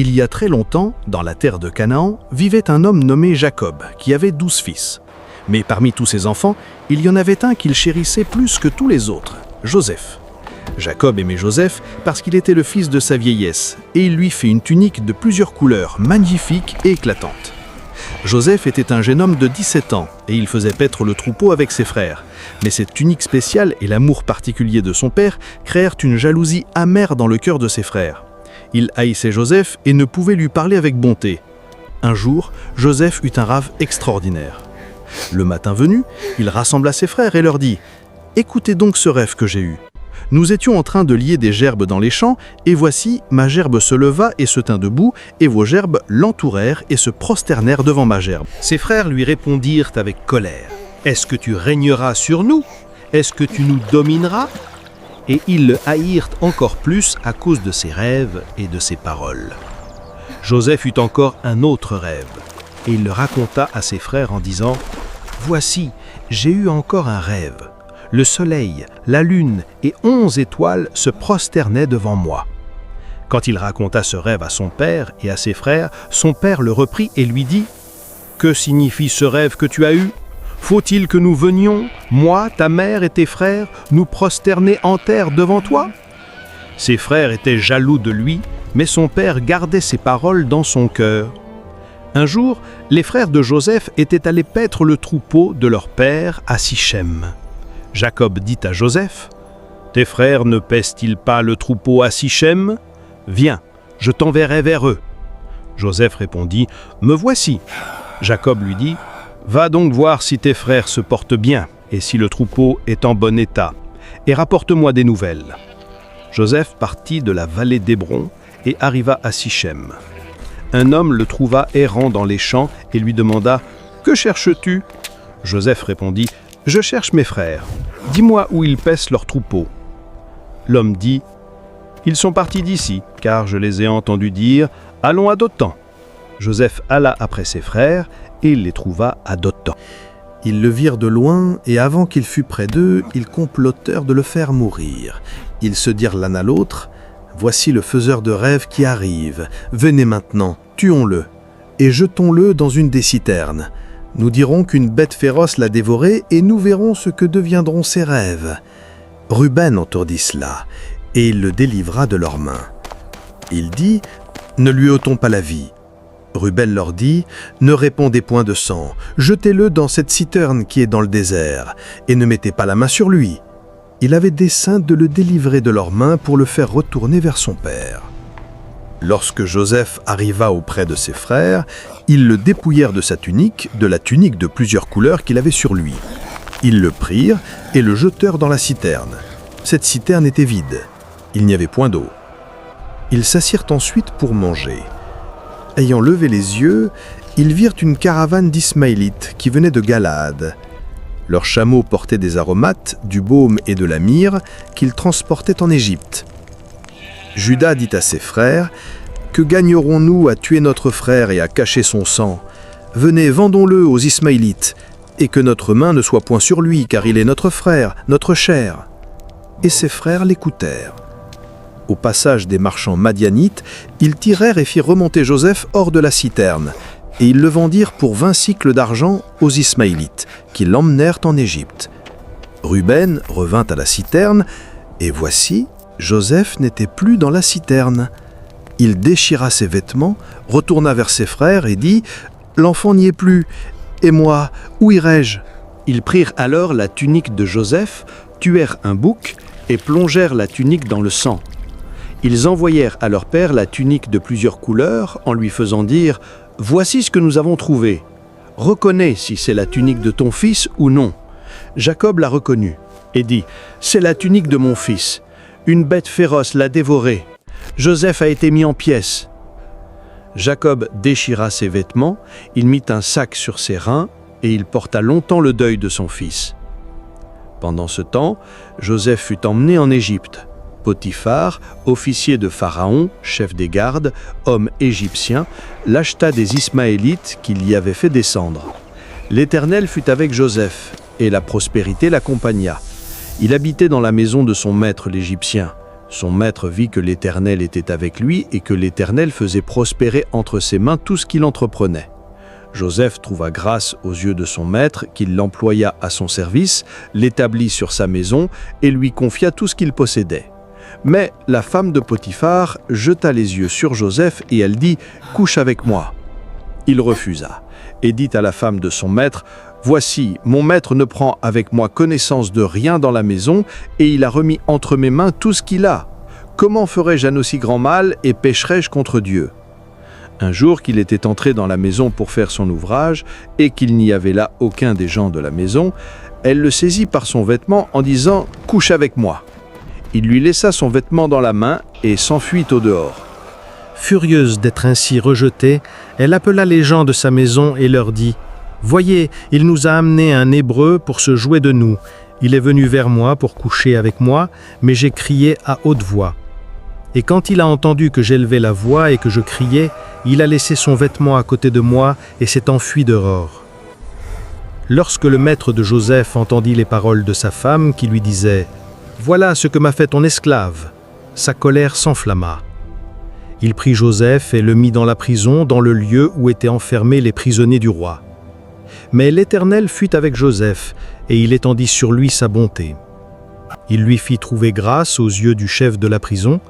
Il y a très longtemps, dans la terre de Canaan, vivait un homme nommé Jacob, qui avait 12 fils. Mais parmi tous ses enfants, il y en avait un qu'il chérissait plus que tous les autres, Joseph. Jacob aimait Joseph parce qu'il était le fils de sa vieillesse, et il lui fait une tunique de plusieurs couleurs, magnifique et éclatante. Joseph était un jeune homme de 17 ans, et il faisait paître le troupeau avec ses frères. Mais cette tunique spéciale et l'amour particulier de son père créèrent une jalousie amère dans le cœur de ses frères. Il haïssait Joseph et ne pouvait lui parler avec bonté. Un jour, Joseph eut un rêve extraordinaire. Le matin venu, il rassembla ses frères et leur dit « Écoutez donc ce rêve que j'ai eu. Nous étions en train de lier des gerbes dans les champs, et voici, ma gerbe se leva et se tint debout, et vos gerbes l'entourèrent et se prosternèrent devant ma gerbe. » Ses frères lui répondirent avec colère « Est-ce que tu régneras sur nous? Est-ce que tu nous domineras ?» Et ils le haïrent encore plus à cause de ses rêves et de ses paroles. Joseph eut encore un autre rêve, et il le raconta à ses frères en disant « Voici, j'ai eu encore un rêve. Le soleil, la lune et 11 étoiles se prosternaient devant moi. » Quand il raconta ce rêve à son père et à ses frères, son père le reprit et lui dit « Que signifie ce rêve que tu as eu ? Faut-il que nous venions, moi, ta mère et tes frères, nous prosterner en terre devant toi ?» Ses frères étaient jaloux de lui, mais son père gardait ses paroles dans son cœur. Un jour, les frères de Joseph étaient allés paître le troupeau de leur père à Sichem. Jacob dit à Joseph, « Tes frères ne paissent-ils pas le troupeau à Sichem ? Viens, je t'enverrai vers eux. » Joseph répondit, « Me voici. » Jacob lui dit, « Va donc voir si tes frères se portent bien et si le troupeau est en bon état, et rapporte-moi des nouvelles. » Joseph partit de la vallée d'Hébron et arriva à Sichem. Un homme le trouva errant dans les champs et lui demanda « Que cherches-tu » Joseph répondit « Je cherche mes frères. Dis-moi où ils paissent leur troupeau. » L'homme dit « Ils sont partis d'ici, car je les ai entendus dire « Allons à Dothan. » Joseph alla après ses frères et il les trouva à Dothan. Ils le virent de loin, et avant qu'il fût près d'eux, ils complotèrent de le faire mourir. Ils se dirent l'un à l'autre, « Voici le faiseur de rêves qui arrive. Venez maintenant, tuons-le, et jetons-le dans une des citernes. Nous dirons qu'une bête féroce l'a dévoré, et nous verrons ce que deviendront ses rêves. » Ruben entendit cela, et il le délivra de leurs mains. Il dit, « Ne lui ôtons pas la vie. » Ruben leur dit, « Ne répandez point de sang, jetez-le dans cette citerne qui est dans le désert, et ne mettez pas la main sur lui. » Il avait dessein de le délivrer de leurs mains pour le faire retourner vers son père. Lorsque Joseph arriva auprès de ses frères, ils le dépouillèrent de sa tunique, de la tunique de plusieurs couleurs qu'il avait sur lui. Ils le prirent et le jetèrent dans la citerne. Cette citerne était vide, il n'y avait point d'eau. Ils s'assirent ensuite pour manger. Ayant levé les yeux, ils virent une caravane d'Ismaélites qui venait de Galaad. Leurs chameaux portaient des aromates, du baume et de la myrrhe qu'ils transportaient en Égypte. Juda dit à ses frères, « Que gagnerons-nous à tuer notre frère et à cacher son sang? Venez, vendons-le aux Ismaélites, et que notre main ne soit point sur lui, car il est notre frère, notre chair. » Et ses frères l'écoutèrent. Au passage des marchands madianites, ils tirèrent et firent remonter Joseph hors de la citerne, et ils le vendirent pour 20 sicles d'argent aux Ismaélites, qui l'emmenèrent en Égypte. Ruben revint à la citerne, et voici, Joseph n'était plus dans la citerne. Il déchira ses vêtements, retourna vers ses frères et dit « L'enfant n'y est plus, et moi, où irai-je » Ils prirent alors la tunique de Joseph, tuèrent un bouc et plongèrent la tunique dans le sang. Ils envoyèrent à leur père la tunique de plusieurs couleurs en lui faisant dire « Voici ce que nous avons trouvé. Reconnais si c'est la tunique de ton fils ou non. » Jacob l'a reconnue et dit « C'est la tunique de mon fils. Une bête féroce l'a dévoré. Joseph a été mis en pièces. » Jacob déchira ses vêtements, il mit un sac sur ses reins et il porta longtemps le deuil de son fils. Pendant ce temps, Joseph fut emmené en Égypte. Potiphar, officier de Pharaon, chef des gardes, homme égyptien, l'acheta des Ismaélites qu'il y avait fait descendre. L'Éternel fut avec Joseph, et la prospérité l'accompagna. Il habitait dans la maison de son maître l'Égyptien. Son maître vit que l'Éternel était avec lui et que l'Éternel faisait prospérer entre ses mains tout ce qu'il entreprenait. Joseph trouva grâce aux yeux de son maître, qu'il l'employa à son service, l'établit sur sa maison et lui confia tout ce qu'il possédait. Mais la femme de Potiphar jeta les yeux sur Joseph et elle dit « Couche avec moi ». Il refusa et dit à la femme de son maître « Voici, mon maître ne prend avec moi connaissance de rien dans la maison et il a remis entre mes mains tout ce qu'il a. Comment ferais-je un aussi grand mal et pécherais-je contre Dieu ?» Un jour qu'il était entré dans la maison pour faire son ouvrage et qu'il n'y avait là aucun des gens de la maison, elle le saisit par son vêtement en disant « Couche avec moi ». Il lui laissa son vêtement dans la main et s'enfuit au dehors. Furieuse d'être ainsi rejetée, elle appela les gens de sa maison et leur dit « Voyez, il nous a amené un Hébreu pour se jouer de nous. Il est venu vers moi pour coucher avec moi, mais j'ai crié à haute voix. Et quand il a entendu que j'élevais la voix et que je criais, il a laissé son vêtement à côté de moi et s'est enfui dehors. » Lorsque le maître de Joseph entendit les paroles de sa femme qui lui disait « Voilà ce que m'a fait ton esclave », sa colère s'enflamma. Il prit Joseph et le mit dans la prison, dans le lieu où étaient enfermés les prisonniers du roi. Mais l'Éternel fut avec Joseph, et il étendit sur lui sa bonté. Il lui fit trouver grâce aux yeux du chef de la prison,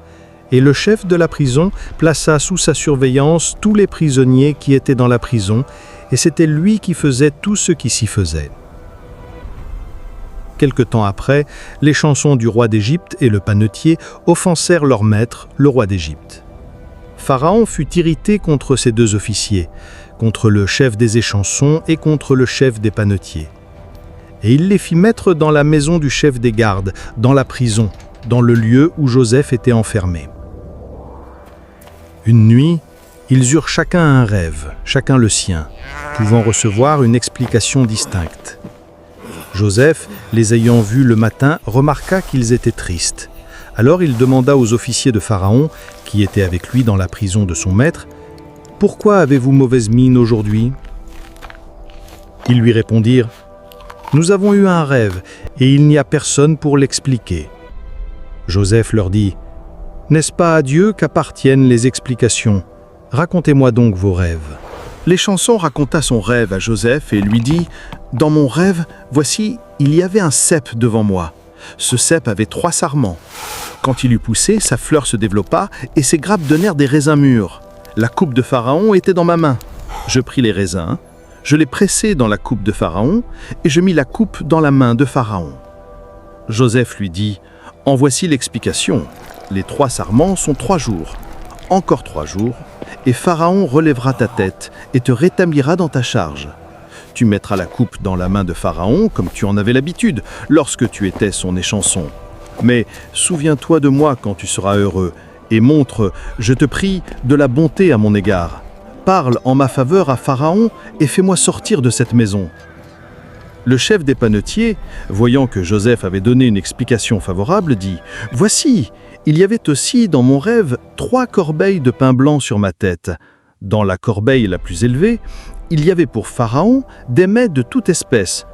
et le chef de la prison plaça sous sa surveillance tous les prisonniers qui étaient dans la prison, et c'était lui qui faisait tout ce qui s'y faisait. Quelque temps après, les chansons du roi d'Égypte et le panetier offensèrent leur maître, le roi d'Égypte. Pharaon fut irrité contre ces deux officiers, contre le chef des échansons et contre le chef des panetiers. Et il les fit mettre dans la maison du chef des gardes, dans la prison, dans le lieu où Joseph était enfermé. Une nuit, ils eurent chacun un rêve, chacun le sien, pouvant recevoir une explication distincte. Joseph, les ayant vus le matin, remarqua qu'ils étaient tristes. Alors il demanda aux officiers de Pharaon, qui étaient avec lui dans la prison de son maître, « Pourquoi avez-vous mauvaise mine aujourd'hui » Ils lui répondirent, « Nous avons eu un rêve, et il n'y a personne pour l'expliquer. » Joseph leur dit, « N'est-ce pas à Dieu qu'appartiennent les explications? Racontez-moi donc vos rêves. » L'échanson raconta son rêve à Joseph et lui dit « Dans mon rêve, voici, il y avait un cep devant moi. Ce cep avait 3 sarments. Quand il eut poussé, sa fleur se développa et ses grappes donnèrent des raisins mûrs. La coupe de Pharaon était dans ma main. Je pris les raisins, je les pressai dans la coupe de Pharaon et je mis la coupe dans la main de Pharaon. » Joseph lui dit « En voici l'explication. Les 3 sarments sont 3 jours. Encore 3 jours, et Pharaon relèvera ta tête et te rétablira dans ta charge. Tu mettras la coupe dans la main de Pharaon, comme tu en avais l'habitude, lorsque tu étais son échanson. Mais souviens-toi de moi quand tu seras heureux, et montre, je te prie, de la bonté à mon égard. Parle en ma faveur à Pharaon et fais-moi sortir de cette maison. » Le chef des panetiers, voyant que Joseph avait donné une explication favorable, dit « Voici, il y avait aussi dans mon rêve 3 corbeilles de pain blanc sur ma tête. Dans la corbeille la plus élevée, il y avait pour Pharaon des mets de toute espèce,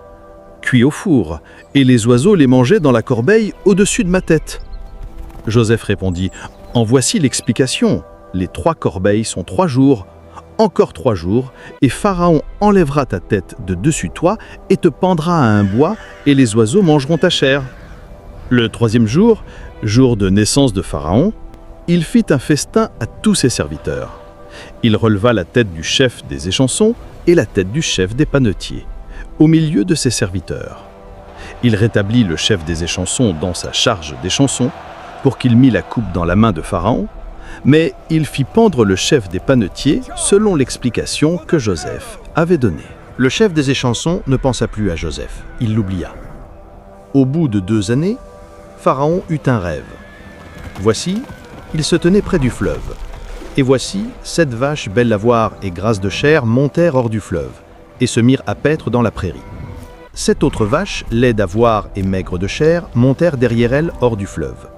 cuits au four, et les oiseaux les mangeaient dans la corbeille au-dessus de ma tête. » Joseph répondit « En voici l'explication. Les 3 corbeilles sont 3 jours. Encore 3 jours, et Pharaon enlèvera ta tête de dessus toi et te pendra à un bois, et les oiseaux mangeront ta chair. » Le 3e jour, jour de naissance de Pharaon, il fit un festin à tous ses serviteurs. Il releva la tête du chef des échansons et la tête du chef des panetiers, au milieu de ses serviteurs. Il rétablit le chef des échansons dans sa charge d'échansons, pour qu'il mît la coupe dans la main de Pharaon, mais il fit pendre le chef des panetiers selon l'explication que Joseph avait donnée. Le chef des échansons ne pensa plus à Joseph, il l'oublia. Au bout de 2 années, Pharaon eut un rêve. Voici, il se tenait près du fleuve. Et voici, 7 vaches belles à voir et grasses de chair montèrent hors du fleuve, et se mirent à paître dans la prairie. 7 autres vaches, laides à voir et maigres de chair, montèrent derrière elles hors du fleuve,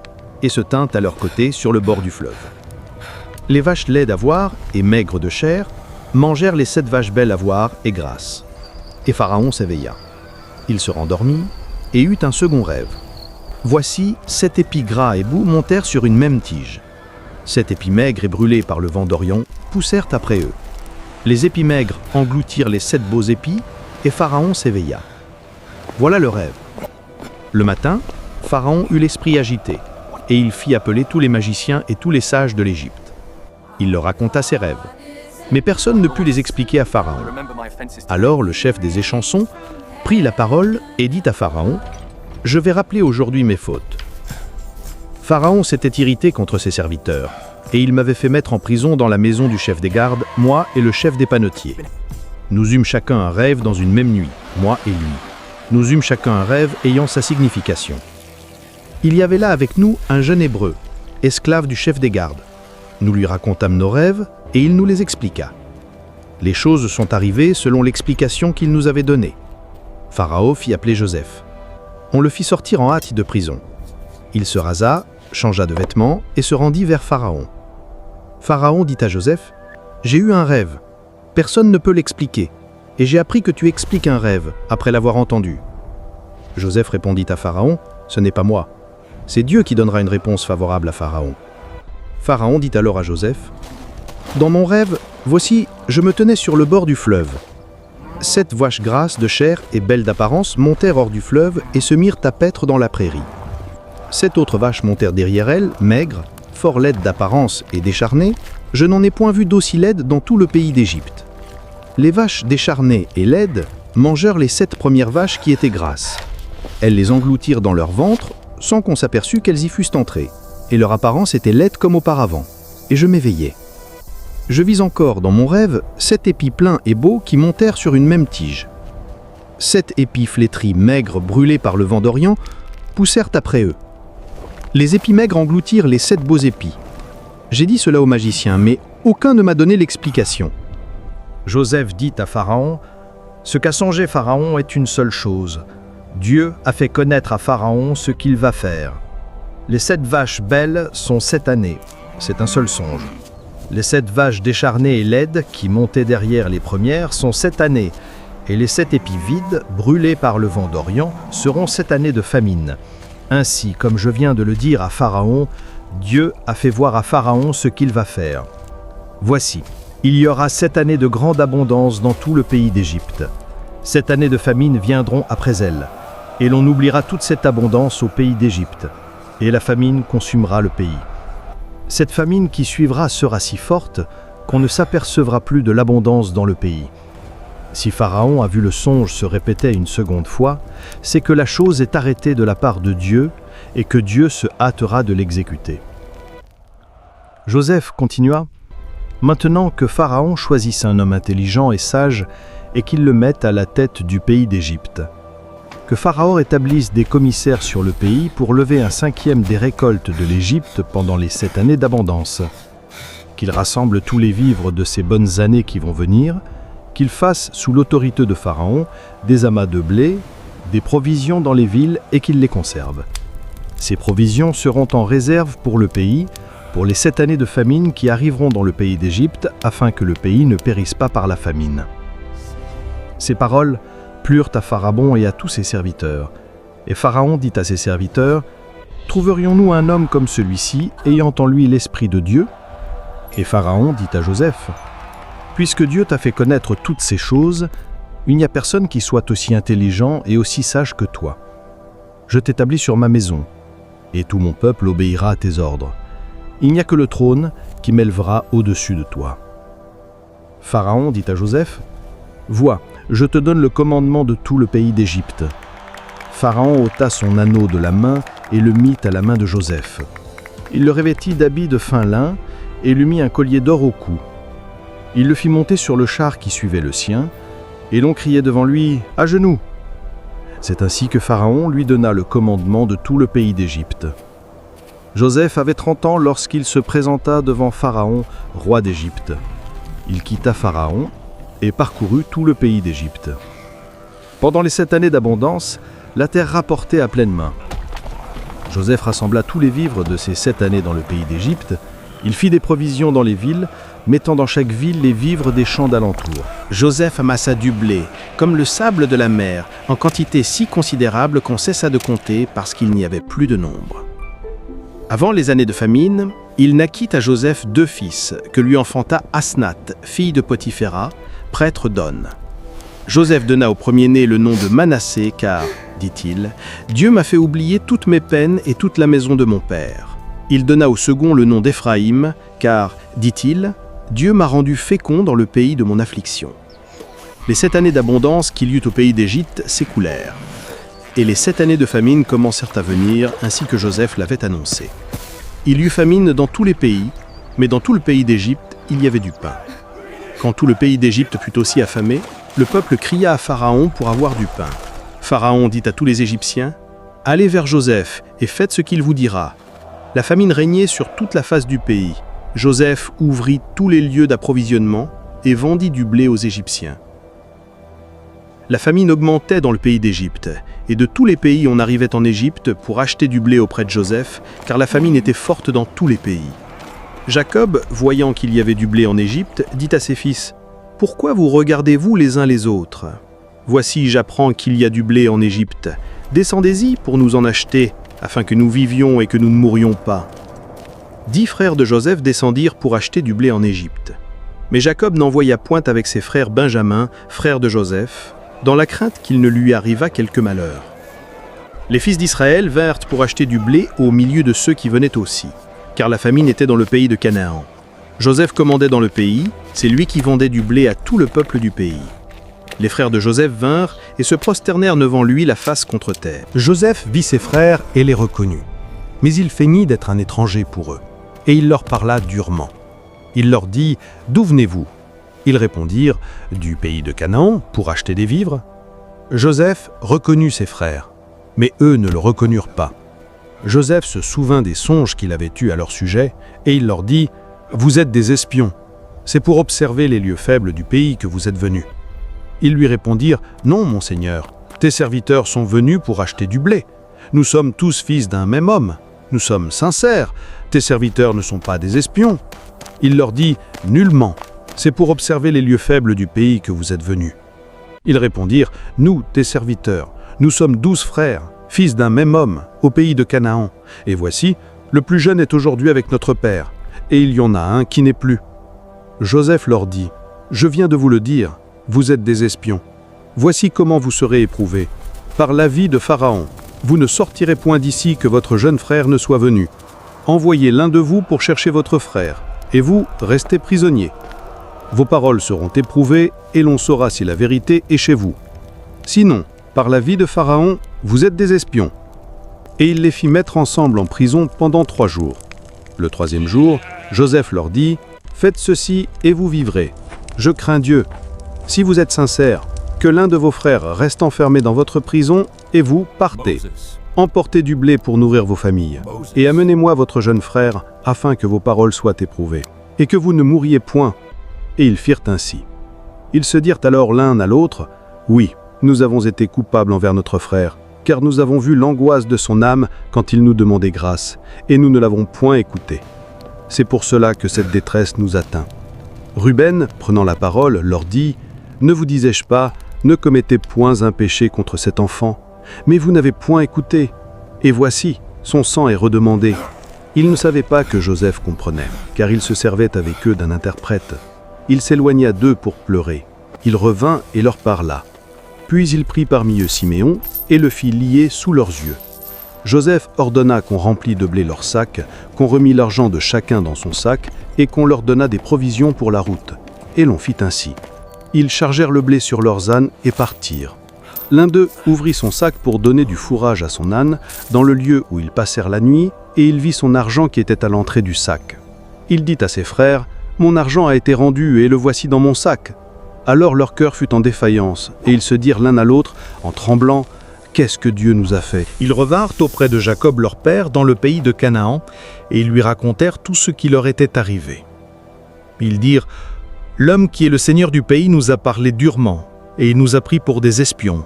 et se tinrent à leur côté sur le bord du fleuve. Les vaches laides à voir et maigres de chair mangèrent les 7 vaches belles à voir et grasses. Et Pharaon s'éveilla. Il se rendormit et eut un second rêve. Voici 7 épis gras et beaux montèrent sur une même tige. 7 épis maigres et brûlés par le vent d'Orient poussèrent après eux. Les épis maigres engloutirent les 7 beaux épis, et Pharaon s'éveilla. Voilà le rêve. Le matin, Pharaon eut l'esprit agité, et il fit appeler tous les magiciens et tous les sages de l'Égypte. Il leur raconta ses rêves, mais personne ne put les expliquer à Pharaon. Alors le chef des échansons prit la parole et dit à Pharaon : « Je vais rappeler aujourd'hui mes fautes. » Pharaon s'était irrité contre ses serviteurs, et il m'avait fait mettre en prison dans la maison du chef des gardes, moi et le chef des panetiers. Nous eûmes chacun un rêve dans une même nuit, moi et lui. Nous eûmes chacun un rêve ayant sa signification. Il y avait là avec nous un jeune hébreu, esclave du chef des gardes. Nous lui racontâmes nos rêves, et il nous les expliqua. Les choses sont arrivées selon l'explication qu'il nous avait donnée. Pharaon fit appeler Joseph. On le fit sortir en hâte de prison. Il se rasa, changea de vêtements et se rendit vers Pharaon. Pharaon dit à Joseph : « J'ai eu un rêve. Personne ne peut l'expliquer. Et j'ai appris que tu expliques un rêve après l'avoir entendu. » Joseph répondit à Pharaon : « Ce n'est pas moi. C'est Dieu qui donnera une réponse favorable à Pharaon. » Pharaon dit alors à Joseph : « Dans mon rêve, voici, je me tenais sur le bord du fleuve. 7 vaches grasses de chair et belles d'apparence montèrent hors du fleuve et se mirent à paître dans la prairie. 7 autres vaches montèrent derrière elles, maigres, fort laides d'apparence et décharnées. Je n'en ai point vu d'aussi laides dans tout le pays d'Égypte. Les vaches décharnées et laides mangèrent les 7 premières vaches qui étaient grasses. Elles les engloutirent dans leur ventre, sans qu'on s'aperçût qu'elles y fussent entrées, et leur apparence était laide comme auparavant. Et je m'éveillai. Je vis encore dans mon rêve 7 épis pleins et beaux qui montèrent sur une même tige. 7 épis flétris, maigres, brûlés par le vent d'Orient, poussèrent après eux. Les épis maigres engloutirent les 7 beaux épis. J'ai dit cela aux magiciens, mais aucun ne m'a donné l'explication. » Joseph dit à Pharaon : « Ce qu'a songé Pharaon est une seule chose. Dieu a fait connaître à Pharaon ce qu'il va faire. Les 7 vaches belles sont 7 années. C'est un seul songe. Les 7 vaches décharnées et laides, qui montaient derrière les premières, sont 7 années. Et les 7 épis vides, brûlés par le vent d'Orient, seront 7 années de famine. Ainsi, comme je viens de le dire à Pharaon, Dieu a fait voir à Pharaon ce qu'il va faire. Voici, il y aura 7 années de grande abondance dans tout le pays d'Égypte. 7 années de famine viendront après elles, et l'on oubliera toute cette abondance au pays d'Égypte, et la famine consumera le pays. Cette famine qui suivra sera si forte qu'on ne s'apercevra plus de l'abondance dans le pays. Si Pharaon a vu le songe se répéter une seconde fois, c'est que la chose est arrêtée de la part de Dieu et que Dieu se hâtera de l'exécuter. » Joseph continua : « Maintenant que Pharaon choisisse un homme intelligent et sage et qu'il le mette à la tête du pays d'Égypte. Que Pharaon établisse des commissaires sur le pays pour lever un 5e des récoltes de l'Égypte pendant les 7 années d'abondance. Qu'il rassemble tous les vivres de ces bonnes années qui vont venir, qu'il fasse, sous l'autorité de Pharaon, des amas de blé, des provisions dans les villes et qu'il les conserve. Ces provisions seront en réserve pour le pays, pour les 7 années de famine qui arriveront dans le pays d'Égypte, afin que le pays ne périsse pas par la famine. » Ces paroles plurent à Pharaon et à tous ses serviteurs. Et Pharaon dit à ses serviteurs : « Trouverions-nous un homme comme celui-ci, ayant en lui l'esprit de Dieu ?» Et Pharaon dit à Joseph : « Puisque Dieu t'a fait connaître toutes ces choses, il n'y a personne qui soit aussi intelligent et aussi sage que toi. Je t'établis sur ma maison, et tout mon peuple obéira à tes ordres. Il n'y a que le trône qui m'élevera au-dessus de toi. » Pharaon dit à Joseph : « Vois, je te donne le commandement de tout le pays d'Égypte. » Pharaon ôta son anneau de la main et le mit à la main de Joseph. Il le revêtit d'habits de fin lin et lui mit un collier d'or au cou. Il le fit monter sur le char qui suivait le sien, et l'on criait devant lui « À genoux !» C'est ainsi que Pharaon lui donna le commandement de tout le pays d'Égypte. Joseph avait 30 ans lorsqu'il se présenta devant Pharaon, roi d'Égypte. Il quitta Pharaon et parcourut tout le pays d'Égypte. Pendant les 7 années d'abondance, la terre rapportait à pleines mains. Joseph rassembla tous les vivres de ces 7 années dans le pays d'Égypte, Il fit des provisions dans les villes, mettant dans chaque ville les vivres des champs d'alentour. Joseph amassa du blé, comme le sable de la mer, en quantité si considérable qu'on cessa de compter parce qu'il n'y avait plus de nombre. Avant les années de famine, il naquit à Joseph 2 fils, que lui enfanta Asnath, fille de Potiphéra, prêtre d'On. Joseph donna au premier-né le nom de Manassé, car, dit-il, « Dieu m'a fait oublier toutes mes peines et toute la maison de mon père. » Il donna au second le nom d'Éphraïm, car, dit-il, « Dieu m'a rendu fécond dans le pays de mon affliction. » Les 7 années d'abondance qu'il y eut au pays d'Égypte s'écoulèrent. Et les 7 années de famine commencèrent à venir, ainsi que Joseph l'avait annoncé. Il y eut famine dans tous les pays, mais dans tout le pays d'Égypte, il y avait du pain. Quand tout le pays d'Égypte fut aussi affamé, le peuple cria à Pharaon pour avoir du pain. Pharaon dit à tous les Égyptiens, « Allez vers Joseph et faites ce qu'il vous dira. » La famine régnait sur toute la face du pays. Joseph ouvrit tous les lieux d'approvisionnement et vendit du blé aux Égyptiens. La famine augmentait dans le pays d'Égypte, et de tous les pays on arrivait en Égypte pour acheter du blé auprès de Joseph, car la famine était forte dans tous les pays. Jacob, voyant qu'il y avait du blé en Égypte, dit à ses fils, « Pourquoi vous regardez-vous les uns les autres? Voici, j'apprends qu'il y a du blé en Égypte. Descendez-y pour nous en acheter, afin que nous vivions et que nous ne mourions pas. » 10 frères de Joseph descendirent pour acheter du blé en Égypte. Mais Jacob n'envoya point avec ses frères Benjamin, frère de Joseph, dans la crainte qu'il ne lui arrivât quelque malheur. Les fils d'Israël vinrent pour acheter du blé au milieu de ceux qui venaient aussi, car la famine était dans le pays de Canaan. Joseph commandait dans le pays, c'est lui qui vendait du blé à tout le peuple du pays. Les frères de Joseph vinrent et se prosternèrent devant lui la face contre terre. Joseph vit ses frères et les reconnut. Mais il feignit d'être un étranger pour eux. Et il leur parla durement. Il leur dit, « D'où venez-vous » Ils répondirent, « Du pays de Canaan, pour acheter des vivres. » Joseph reconnut ses frères, mais eux ne le reconnurent pas. Joseph se souvint des songes qu'il avait eus à leur sujet, et il leur dit, « Vous êtes des espions. C'est pour observer les lieux faibles du pays que vous êtes venus. » Ils lui répondirent, « Non, mon Seigneur, tes serviteurs sont venus pour acheter du blé. Nous sommes tous fils d'un même homme. Nous sommes sincères. Tes serviteurs ne sont pas des espions. » Il leur dit, « Nullement. C'est pour observer les lieux faibles du pays que vous êtes venus. » Ils répondirent, « Nous, tes serviteurs, nous sommes 12 frères, fils d'un même homme, au pays de Canaan. Et voici, le plus jeune est aujourd'hui avec notre père, et il y en a un qui n'est plus. » Joseph leur dit, « Je viens de vous le dire, vous êtes des espions. Voici comment vous serez éprouvés. Par l'avis de Pharaon, vous ne sortirez point d'ici que votre jeune frère ne soit venu. Envoyez l'un de vous pour chercher votre frère, et vous, restez prisonniers. Vos paroles seront éprouvées, et l'on saura si la vérité est chez vous. Sinon, par l'avis de Pharaon, vous êtes des espions. » Et il les fit mettre ensemble en prison pendant 3 jours. Le 3e jour, Joseph leur dit, « Faites ceci et vous vivrez. Je crains Dieu. Si vous êtes sincères, que l'un de vos frères reste enfermé dans votre prison, et vous, partez. Emportez du blé pour nourrir vos familles, et amenez-moi votre jeune frère, afin que vos paroles soient éprouvées, et que vous ne mouriez point. » Et ils firent ainsi. Ils se dirent alors l'un à l'autre, « Oui, nous avons été coupables envers notre frère, car nous avons vu l'angoisse de son âme quand il nous demandait grâce, et nous ne l'avons point écouté. C'est pour cela que cette détresse nous atteint. » Ruben, prenant la parole, leur dit, « Ne vous disais-je pas, ne commettez point un péché contre cet enfant, mais vous n'avez point écouté. Et voici, son sang est redemandé. » Ils ne savaient pas que Joseph comprenait, car il se servait avec eux d'un interprète. Il s'éloigna d'eux pour pleurer. Il revint et leur parla. Puis il prit parmi eux Siméon et le fit lier sous leurs yeux. Joseph ordonna qu'on remplît de blé leurs sacs, qu'on remît l'argent de chacun dans son sac et qu'on leur donna des provisions pour la route. Et l'on fit ainsi. Ils chargèrent le blé sur leurs ânes et partirent. L'un d'eux ouvrit son sac pour donner du fourrage à son âne dans le lieu où ils passèrent la nuit, et il vit son argent qui était à l'entrée du sac. Il dit à ses frères, « Mon argent a été rendu et le voici dans mon sac. » Alors leur cœur fut en défaillance, et ils se dirent l'un à l'autre, en tremblant, « Qu'est-ce que Dieu nous a fait ?» Ils revinrent auprès de Jacob leur père dans le pays de Canaan, et ils lui racontèrent tout ce qui leur était arrivé. Ils dirent, « L'homme qui est le seigneur du pays nous a parlé durement, et il nous a pris pour des espions.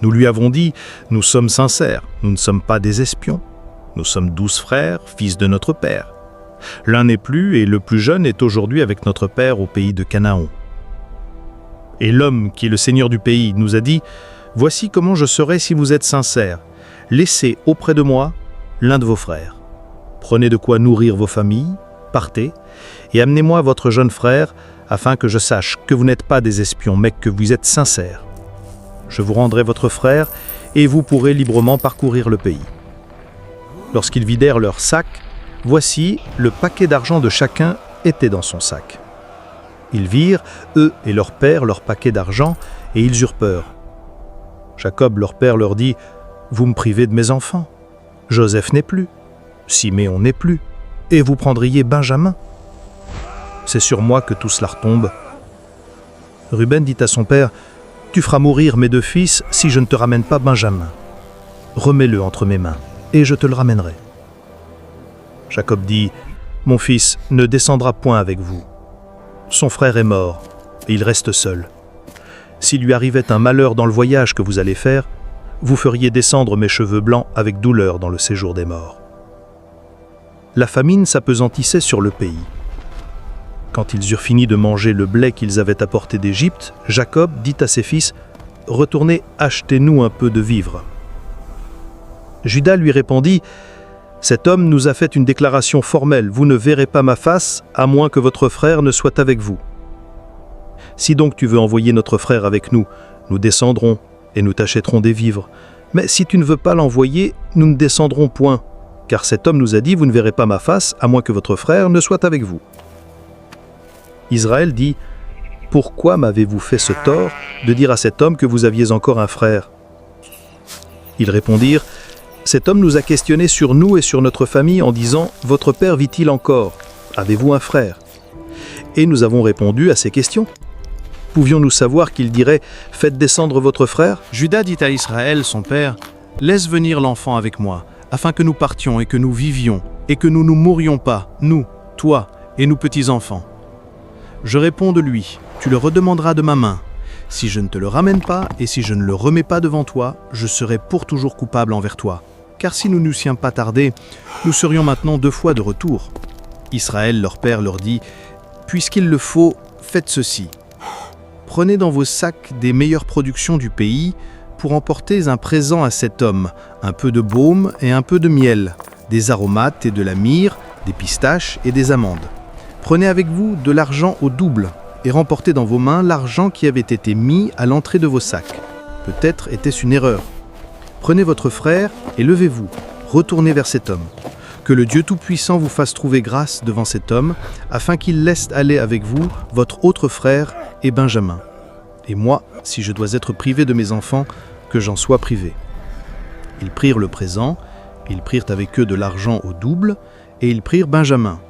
Nous lui avons dit, « Nous sommes sincères, nous ne sommes pas des espions. Nous sommes 12 frères, fils de notre père. L'un n'est plus et le plus jeune est aujourd'hui avec notre père au pays de Canaan. Et l'homme qui est le seigneur du pays nous a dit, « Voici comment je serai si vous êtes sincères. Laissez auprès de moi l'un de vos frères. Prenez de quoi nourrir vos familles, partez, et amenez-moi votre jeune frère, afin que je sache que vous n'êtes pas des espions, mais que vous êtes sincères. Je vous rendrai votre frère, et vous pourrez librement parcourir le pays. » Lorsqu'ils vidèrent leur sac, voici, le paquet d'argent de chacun était dans son sac. Ils virent, eux et leur père, leur paquet d'argent, et ils eurent peur. Jacob, leur père, leur dit, « Vous me privez de mes enfants. Joseph n'est plus, Siméon n'est plus, et vous prendriez Benjamin. C'est sur moi que tout cela retombe. » Ruben dit à son père, « Tu feras mourir mes 2 fils si je ne te ramène pas Benjamin. Remets-le entre mes mains, et je te le ramènerai. » Jacob dit, « Mon fils ne descendra point avec vous. Son frère est mort, et il reste seul. S'il lui arrivait un malheur dans le voyage que vous allez faire, vous feriez descendre mes cheveux blancs avec douleur dans le séjour des morts. » La famine s'appesantissait sur le pays. Quand ils eurent fini de manger le blé qu'ils avaient apporté d'Égypte, Jacob dit à ses fils, « Retournez, achetez-nous un peu de vivres. » Juda lui répondit, « Cet homme nous a fait une déclaration formelle, vous ne verrez pas ma face, à moins que votre frère ne soit avec vous. Si donc tu veux envoyer notre frère avec nous, nous descendrons et nous t'achèterons des vivres. Mais si tu ne veux pas l'envoyer, nous ne descendrons point, car cet homme nous a dit, vous ne verrez pas ma face, à moins que votre frère ne soit avec vous. » Israël dit, « Pourquoi m'avez-vous fait ce tort de dire à cet homme que vous aviez encore un frère ?» Ils répondirent, « Cet homme nous a questionnés sur nous et sur notre famille en disant, « Votre père vit-il encore? Avez-vous un frère ?» Et nous avons répondu à ces questions. Pouvions-nous savoir qu'il dirait, « Faites descendre votre frère ?» Juda dit à Israël, son père, « Laisse venir l'enfant avec moi, afin que nous partions et que nous vivions, et que nous ne mourions pas, nous, toi et nous petits-enfants. Je réponds de lui, tu le redemanderas de ma main. Si je ne te le ramène pas, et si je ne le remets pas devant toi, je serai pour toujours coupable envers toi. Car si nous n'eussions pas tardé, nous serions maintenant 2 fois de retour. » Israël, leur père, leur dit, « Puisqu'il le faut, faites ceci. Prenez dans vos sacs des meilleures productions du pays pour emporter un présent à cet homme, un peu de baume et un peu de miel, des aromates et de la myrrhe, des pistaches et des amandes. Prenez avec vous de l'argent au double et remportez dans vos mains l'argent qui avait été mis à l'entrée de vos sacs. Peut-être était-ce une erreur. Prenez votre frère et levez-vous, retournez vers cet homme. Que le Dieu Tout-Puissant vous fasse trouver grâce devant cet homme, afin qu'il laisse aller avec vous votre autre frère et Benjamin. Et moi, si je dois être privé de mes enfants, que j'en sois privé. » Ils prirent le présent, ils prirent avec eux de l'argent au double, et ils prirent Benjamin.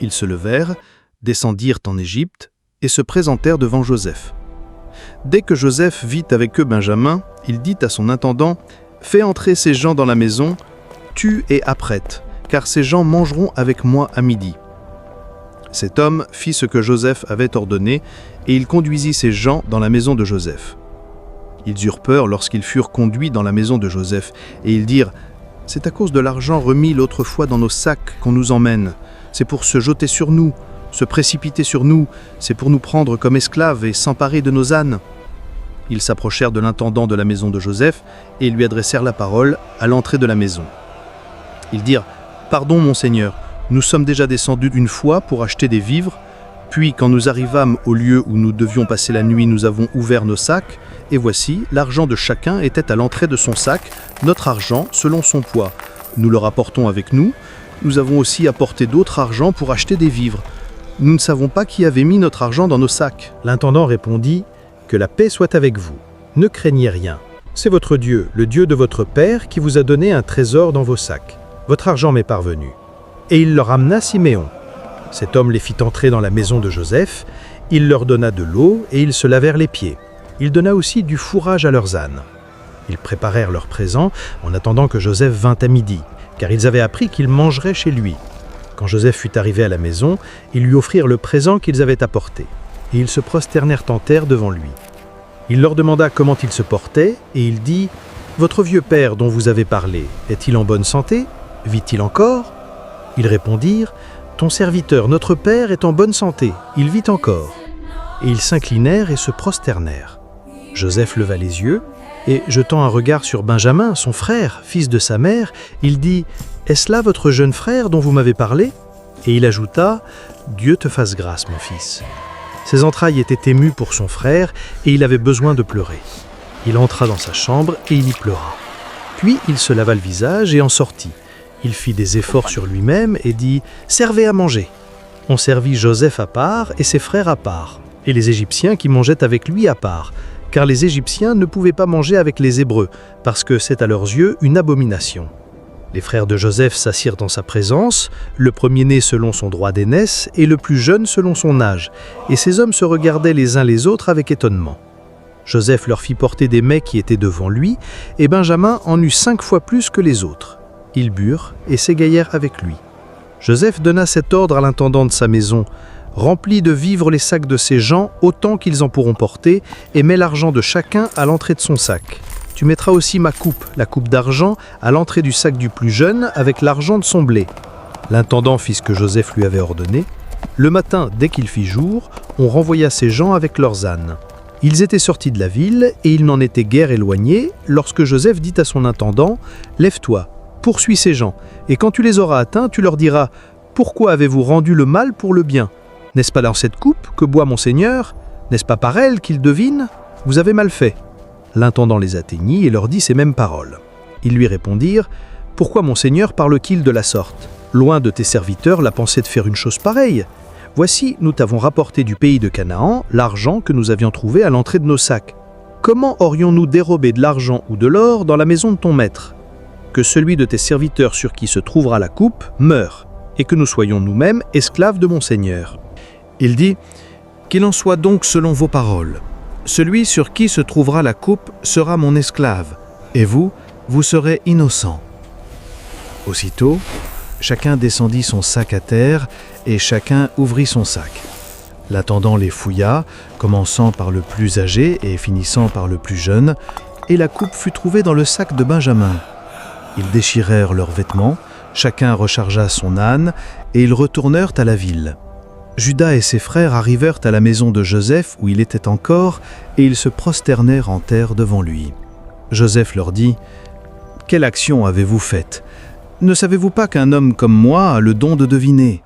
Ils se levèrent, descendirent en Égypte, et se présentèrent devant Joseph. Dès que Joseph vit avec eux Benjamin, il dit à son intendant, « Fais entrer ces gens dans la maison, tue et apprête, car ces gens mangeront avec moi à midi. » Cet homme fit ce que Joseph avait ordonné, et il conduisit ces gens dans la maison de Joseph. Ils eurent peur lorsqu'ils furent conduits dans la maison de Joseph, et ils dirent, « C'est à cause de l'argent remis l'autre fois dans nos sacs qu'on nous emmène. C'est pour se jeter sur nous, se précipiter sur nous, c'est pour nous prendre comme esclaves et s'emparer de nos ânes. » Ils s'approchèrent de l'intendant de la maison de Joseph et lui adressèrent la parole à l'entrée de la maison. Ils dirent, « Pardon, mon Seigneur, nous sommes déjà descendus une fois pour acheter des vivres, puis quand nous arrivâmes au lieu où nous devions passer la nuit, nous avons ouvert nos sacs, et voici, l'argent de chacun était à l'entrée de son sac, notre argent selon son poids. Nous le rapportons avec nous. Nous avons aussi apporté d'autres argent pour acheter des vivres. Nous ne savons pas qui avait mis notre argent dans nos sacs. » L'intendant répondit, « Que la paix soit avec vous. Ne craignez rien. C'est votre Dieu, le Dieu de votre Père, qui vous a donné un trésor dans vos sacs. Votre argent m'est parvenu. » Et il leur amena Siméon. Cet homme les fit entrer dans la maison de Joseph. Il leur donna de l'eau et ils se lavèrent les pieds. Il donna aussi du fourrage à leurs ânes. Ils préparèrent leurs présents en attendant que Joseph vînt à midi, car ils avaient appris qu'il mangerait chez lui. Quand Joseph fut arrivé à la maison, ils lui offrirent le présent qu'ils avaient apporté. Et ils se prosternèrent en terre devant lui. Il leur demanda comment il se portait, et il dit, « Votre vieux père dont vous avez parlé, est-il en bonne santé? Vit-il encore ?» Ils répondirent, « Ton serviteur, notre père, est en bonne santé, il vit encore. » Et ils s'inclinèrent et se prosternèrent. Joseph leva les yeux, et jetant un regard sur Benjamin, son frère, fils de sa mère, il dit « Est-ce là votre jeune frère dont vous m'avez parlé ?» Et il ajouta « Dieu te fasse grâce, mon fils. » Ses entrailles étaient émues pour son frère, et il avait besoin de pleurer. Il entra dans sa chambre, et il y pleura. Puis il se lava le visage et en sortit. Il fit des efforts sur lui-même et dit « Servez à manger !» On servit Joseph à part et ses frères à part, et les Égyptiens qui mangeaient avec lui à part, car les Égyptiens ne pouvaient pas manger avec les Hébreux, parce que c'est à leurs yeux une abomination. Les frères de Joseph s'assirent dans sa présence, le premier-né selon son droit d'aînesse et le plus jeune selon son âge, et ces hommes se regardaient les uns les autres avec étonnement. Joseph leur fit porter des mets qui étaient devant lui, et Benjamin en eut 5 fois plus que les autres. Ils burent et s'égayèrent avec lui. Joseph donna cet ordre à l'intendant de sa maison: « Remplis de vivres les sacs de ces gens autant qu'ils en pourront porter, et mets l'argent de chacun à l'entrée de son sac. Tu mettras aussi ma coupe, la coupe d'argent, à l'entrée du sac du plus jeune, avec l'argent de son blé. » L'intendant fit ce que Joseph lui avait ordonné. Le matin, dès qu'il fit jour, on renvoya ces gens avec leurs ânes. Ils étaient sortis de la ville, et ils n'en étaient guère éloignés, lorsque Joseph dit à son intendant: « Lève-toi, poursuis ces gens, et quand tu les auras atteints, tu leur diras: « Pourquoi avez-vous rendu le mal pour le bien ? N'est-ce pas dans cette coupe que boit mon Seigneur ? N'est-ce pas par elle qu'il devine ? Vous avez mal fait. » L'intendant les atteignit et leur dit ces mêmes paroles. Ils lui répondirent: « Pourquoi mon Seigneur parle-t-il de la sorte ? Loin de tes serviteurs la pensée de faire une chose pareille. Voici, nous t'avons rapporté du pays de Canaan l'argent que nous avions trouvé à l'entrée de nos sacs. Comment aurions-nous dérobé de l'argent ou de l'or dans la maison de ton maître ? Que celui de tes serviteurs sur qui se trouvera la coupe meure, et que nous soyons nous-mêmes esclaves de mon Seigneur. » Il dit: « Qu'il en soit donc selon vos paroles. Celui sur qui se trouvera la coupe sera mon esclave, et vous, vous serez innocents. » Aussitôt, chacun descendit son sac à terre, et chacun ouvrit son sac. L'intendant les fouilla, commençant par le plus âgé et finissant par le plus jeune, et la coupe fut trouvée dans le sac de Benjamin. Ils déchirèrent leurs vêtements, chacun rechargea son âne, et ils retournèrent à la ville. Juda et ses frères arrivèrent à la maison de Joseph où il était encore, et ils se prosternèrent en terre devant lui. Joseph leur dit: « Quelle action avez-vous faite ? Ne savez-vous pas qu'un homme comme moi a le don de deviner ?»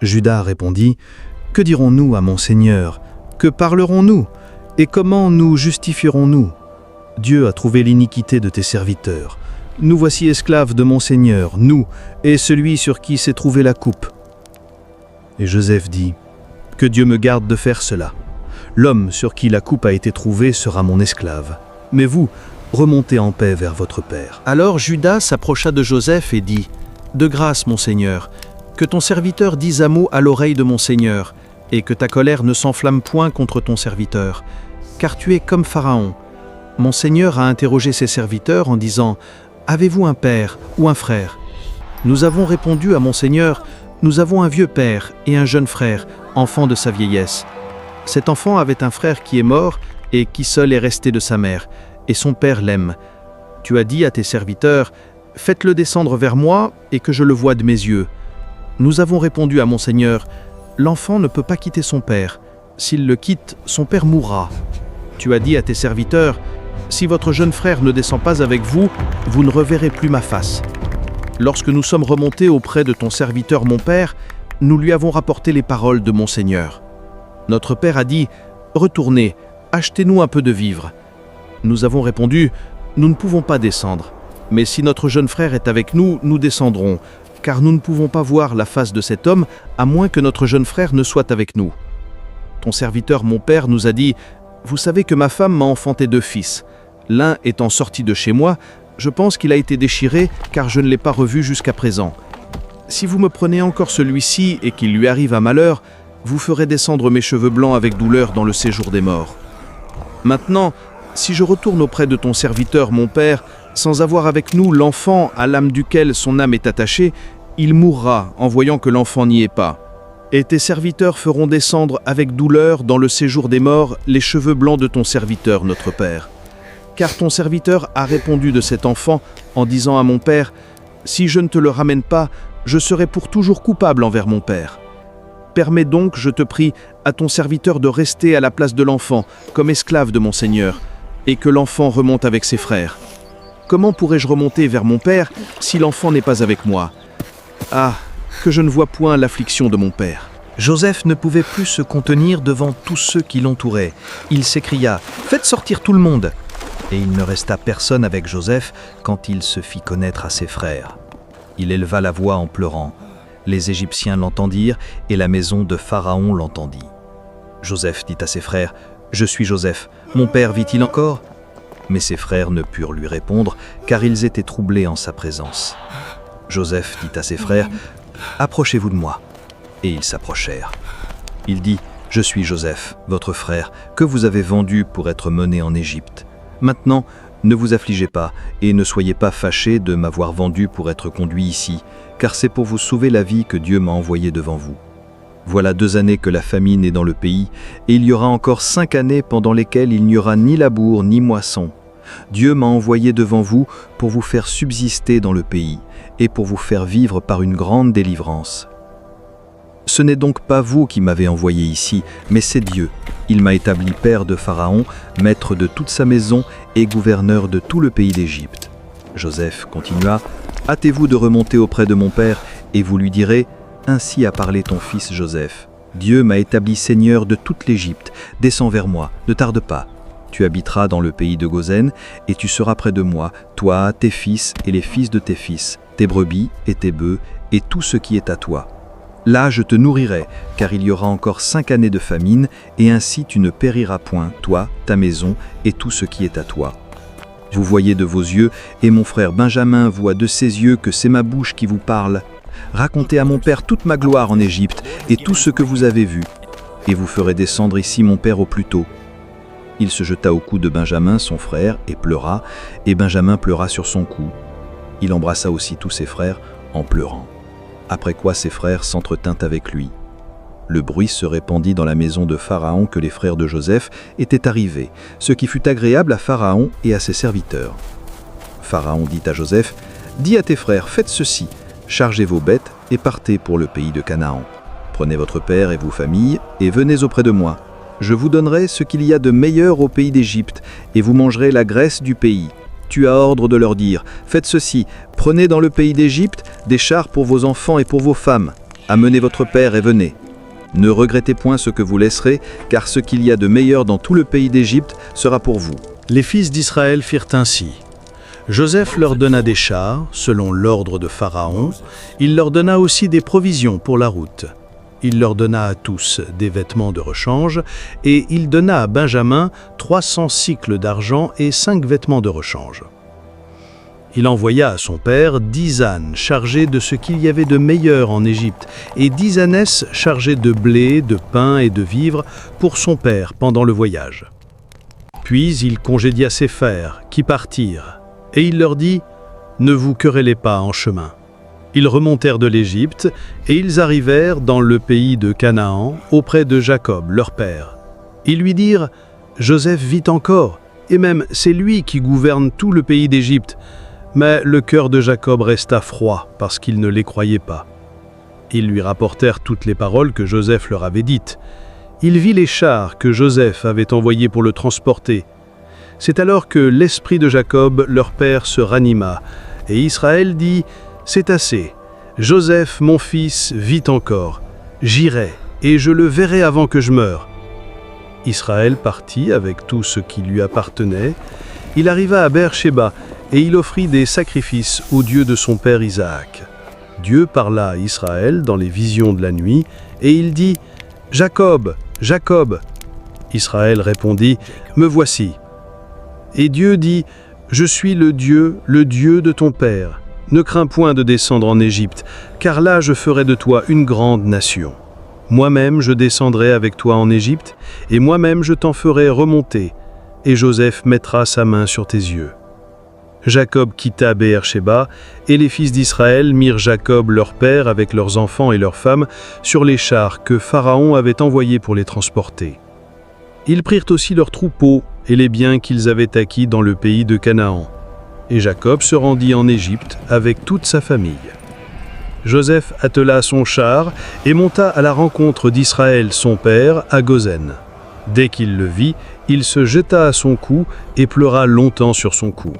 Juda répondit: « Que dirons-nous à mon Seigneur ? Que parlerons-nous ? Et comment nous justifierons-nous ? Dieu a trouvé l'iniquité de tes serviteurs. Nous voici esclaves de mon Seigneur, nous, et celui sur qui s'est trouvée la coupe. » Et Joseph dit: « Que Dieu me garde de faire cela. L'homme sur qui la coupe a été trouvée sera mon esclave. Mais vous, remontez en paix vers votre père. » Alors Juda s'approcha de Joseph et dit: « De grâce, mon Seigneur, que ton serviteur dise un mot à l'oreille de mon Seigneur, et que ta colère ne s'enflamme point contre ton serviteur, car tu es comme Pharaon. Mon Seigneur a interrogé ses serviteurs en disant: « Avez-vous un père ou un frère ? » Nous avons répondu à mon Seigneur: « Nous avons un vieux père et un jeune frère, enfant de sa vieillesse. Cet enfant avait un frère qui est mort et qui seul est resté de sa mère, et son père l'aime. Tu as dit à tes serviteurs: « Faites-le descendre vers moi et que je le voie de mes yeux. » Nous avons répondu à mon Seigneur: « L'enfant ne peut pas quitter son père. S'il le quitte, son père mourra. » Tu as dit à tes serviteurs: « Si votre jeune frère ne descend pas avec vous, vous ne reverrez plus ma face. » Lorsque nous sommes remontés auprès de ton serviteur mon père, nous lui avons rapporté les paroles de mon Seigneur. Notre père a dit: « Retournez, achetez-nous un peu de vivres. » Nous avons répondu: « Nous ne pouvons pas descendre. Mais si notre jeune frère est avec nous, nous descendrons, car nous ne pouvons pas voir la face de cet homme, à moins que notre jeune frère ne soit avec nous. » Ton serviteur mon père nous a dit: « Vous savez que ma femme m'a enfanté 2 fils. L'un étant sorti de chez moi, je pense qu'il a été déchiré, car je ne l'ai pas revu jusqu'à présent. Si vous me prenez encore celui-ci et qu'il lui arrive un malheur, vous ferez descendre mes cheveux blancs avec douleur dans le séjour des morts. Maintenant, si je retourne auprès de ton serviteur mon père, sans avoir avec nous l'enfant à l'âme duquel son âme est attachée, il mourra en voyant que l'enfant n'y est pas. Et tes serviteurs feront descendre avec douleur dans le séjour des morts les cheveux blancs de ton serviteur notre père. Car ton serviteur a répondu de cet enfant en disant à mon père: « Si je ne te le ramène pas, je serai pour toujours coupable envers mon père. Permets donc, je te prie, à ton serviteur de rester à la place de l'enfant, comme esclave de mon Seigneur, et que l'enfant remonte avec ses frères. Comment pourrais-je remonter vers mon père si l'enfant n'est pas avec moi? Ah, que je ne vois point l'affliction de mon père. » Joseph ne pouvait plus se contenir devant tous ceux qui l'entouraient. Il s'écria « Faites sortir tout le monde !» Et il ne resta personne avec Joseph quand il se fit connaître à ses frères. Il éleva la voix en pleurant. Les Égyptiens l'entendirent et la maison de Pharaon l'entendit. Joseph dit à ses frères « Je suis Joseph, mon père vit-il encore ?» Mais ses frères ne purent lui répondre car ils étaient troublés en sa présence. Joseph dit à ses frères « Approchez-vous de moi !» Et ils s'approchèrent. Il dit « Je suis Joseph, votre frère, que vous avez vendu pour être mené en Égypte. Maintenant, ne vous affligez pas et ne soyez pas fâchés de m'avoir vendu pour être conduit ici, car c'est pour vous sauver la vie que Dieu m'a envoyé devant vous. Voilà 2 années que la famine est dans le pays, et il y aura encore 5 années pendant lesquelles il n'y aura ni labour ni moisson. Dieu m'a envoyé devant vous pour vous faire subsister dans le pays, et pour vous faire vivre par une grande délivrance. Ce n'est donc pas vous qui m'avez envoyé ici, mais c'est Dieu. Il m'a établi père de Pharaon, maître de toute sa maison et gouverneur de tout le pays d'Égypte. » Joseph continua, « Hâtez-vous de remonter auprès de mon père, et vous lui direz, « Ainsi a parlé ton fils Joseph. Dieu m'a établi seigneur de toute l'Égypte. Descends vers moi, ne tarde pas. Tu habiteras dans le pays de Goshen, et tu seras près de moi, toi, tes fils et les fils de tes fils, tes brebis et tes bœufs, et tout ce qui est à toi. Là je te nourrirai, car il y aura encore 5 années de famine, et ainsi tu ne périras point, toi, ta maison, et tout ce qui est à toi. Vous voyez de vos yeux, et mon frère Benjamin voit de ses yeux que c'est ma bouche qui vous parle. Racontez à mon père toute ma gloire en Égypte, et tout ce que vous avez vu, et vous ferez descendre ici mon père au plus tôt. » Il se jeta au cou de Benjamin, son frère, et pleura, et Benjamin pleura sur son cou. Il embrassa aussi tous ses frères en pleurant. Après quoi ses frères s'entretinrent avec lui. Le bruit se répandit dans la maison de Pharaon que les frères de Joseph étaient arrivés, ce qui fut agréable à Pharaon et à ses serviteurs. Pharaon dit à Joseph, « Dis à tes frères, faites ceci, chargez vos bêtes et partez pour le pays de Canaan. Prenez votre père et vos familles et venez auprès de moi. Je vous donnerai ce qu'il y a de meilleur au pays d'Égypte et vous mangerez la graisse du pays. Tu as ordre de leur dire, faites ceci, prenez dans le pays d'Égypte des chars pour vos enfants et pour vos femmes. Amenez votre père et venez. Ne regrettez point ce que vous laisserez, car ce qu'il y a de meilleur dans tout le pays d'Égypte sera pour vous. » Les fils d'Israël firent ainsi. Joseph leur donna des chars, selon l'ordre de Pharaon. Il leur donna aussi des provisions pour la route. Il leur donna à tous des vêtements de rechange, et il donna à Benjamin 300 cycles d'argent et 5 vêtements de rechange. Il envoya à son père 10 ânes chargés de ce qu'il y avait de meilleur en Égypte, et 10 ânesses chargées de blé, de pain et de vivres pour son père pendant le voyage. Puis il congédia ses frères, qui partirent, et il leur dit « Ne vous querellez pas en chemin. » Ils remontèrent de l'Égypte, et ils arrivèrent dans le pays de Canaan, auprès de Jacob, leur père. Ils lui dirent « Joseph vit encore, et même c'est lui qui gouverne tout le pays d'Égypte. » Mais le cœur de Jacob resta froid, parce qu'il ne les croyait pas. Ils lui rapportèrent toutes les paroles que Joseph leur avait dites. Il vit les chars que Joseph avait envoyés pour le transporter. C'est alors que l'esprit de Jacob, leur père, se ranima, et Israël dit « C'est assez, Joseph, mon fils, vit encore. J'irai, et je le verrai avant que je meure. » Israël partit avec tout ce qui lui appartenait. Il arriva à Beer-Shéba, et il offrit des sacrifices au Dieu de son père Isaac. Dieu parla à Israël dans les visions de la nuit, et il dit « Jacob, Jacob !» Israël répondit « Me voici. » Et Dieu dit « Je suis le Dieu de ton père. Ne crains point de descendre en Égypte, car là je ferai de toi une grande nation. Moi-même je descendrai avec toi en Égypte, et moi-même je t'en ferai remonter, et Joseph mettra sa main sur tes yeux. » Jacob quitta Beer-Shéba, et les fils d'Israël mirent Jacob leur père avec leurs enfants et leurs femmes sur les chars que Pharaon avait envoyés pour les transporter. Ils prirent aussi leurs troupeaux et les biens qu'ils avaient acquis dans le pays de Canaan. Et Jacob se rendit en Égypte avec toute sa famille. Joseph attela son char et monta à la rencontre d'Israël son père à Gozen. Dès qu'il le vit, il se jeta à son cou et pleura longtemps sur son cou.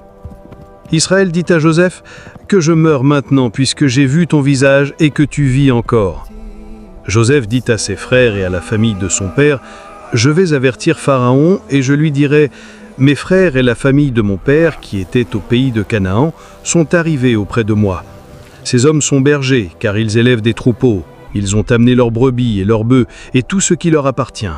Israël dit à Joseph, « Que je meure maintenant puisque j'ai vu ton visage et que tu vis encore. » Joseph dit à ses frères et à la famille de son père, « Je vais avertir Pharaon et je lui dirai, « Mes frères et la famille de mon père, qui étaient au pays de Canaan, sont arrivés auprès de moi. Ces hommes sont bergers, car ils élèvent des troupeaux. Ils ont amené leurs brebis et leurs bœufs et tout ce qui leur appartient.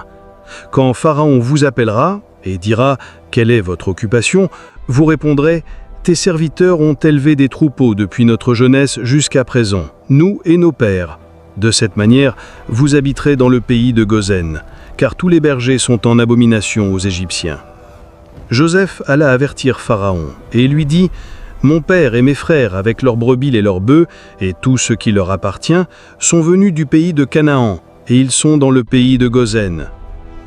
Quand Pharaon vous appellera et dira, « Quelle est votre occupation ?» vous répondrez, « Tes serviteurs ont élevé des troupeaux depuis notre jeunesse jusqu'à présent, nous et nos pères. De cette manière, vous habiterez dans le pays de Gozen, car tous les bergers sont en abomination aux Égyptiens. » Joseph alla avertir Pharaon et lui dit, « Mon père et mes frères, avec leurs brebis et leurs bœufs, et tout ce qui leur appartient, sont venus du pays de Canaan, et ils sont dans le pays de Gozen. »